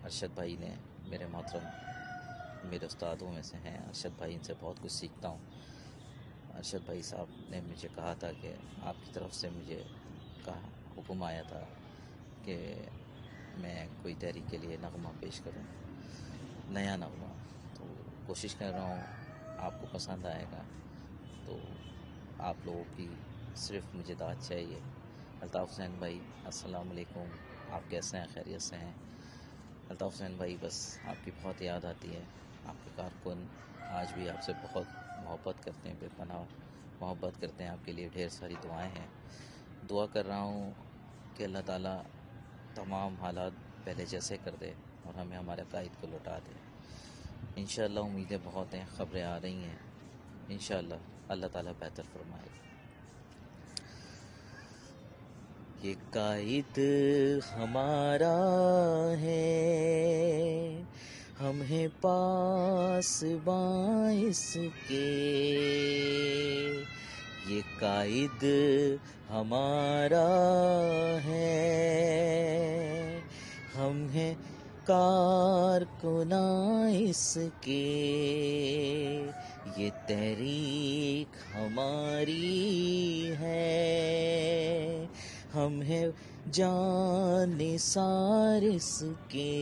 ارشد بھائی نے میرے محترم میرے استادوں میں سے ہیں۔ ارشد بھائی ان سے بہت کچھ سیکھتا ہوں۔ ارشد بھائی صاحب نے مجھے کہا تھا کہ آپ کی طرف سے مجھے حکم آیا تھا کہ میں کوئی تحریک کے لیے نغمہ پیش کروں، نیا نغمہ، تو کوشش کر رہا ہوں آپ کو پسند آئے گا۔ تو آپ لوگوں کی صرف مجھے دعوت چاہیے۔ الطاف حسین بھائی السلام علیکم، آپ کیسے ہیں؟ خیریت سے ہیں؟ الطاف حسین بھائی بس آپ کی بہت یاد آتی ہے، آپ کے کارکن آج بھی آپ سے بہت محبت کرتے ہیں، بے پناہ محبت کرتے ہیں، آپ کے لیے ڈھیر ساری دعائیں ہیں۔ دعا کر رہا ہوں کہ اللہ تعالیٰ تمام حالات پہلے جیسے کر دے اور ہمیں ہمارے قائد کو لوٹا دے۔ انشاءاللہ امیدیں بہت ہیں، خبریں آ رہی ہیں، انشاءاللہ اللہ تعالیٰ بہتر فرمائے گا۔ یہ قائد ہمارا ہے، ہم ہیں پاسباں اس کے، یہ قائد ہمارا ہے، ہم ہیں کارکناں اس کے، یہ تحریک ہماری ہے، ہم ہیں جانثار اس کے،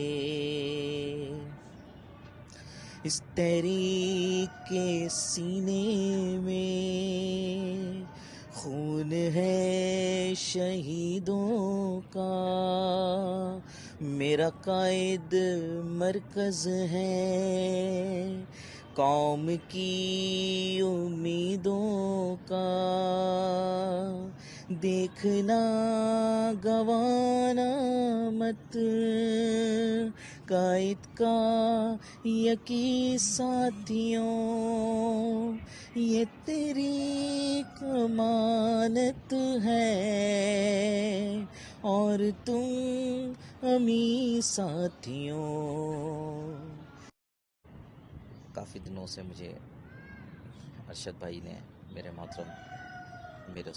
اس تحریک کے سینے میں خون ہے شہیدوں کا، میرا قائد مرکز ہے قوم کی امیدوں کا، دیکھنا گوانا مت قائد کا یقین ساتھیوں، یہ تیری امانت ہے اور تم امی ساتھیوں۔ کافی دنوں سے مجھے ارشد بھائی نے میرے محترم میرے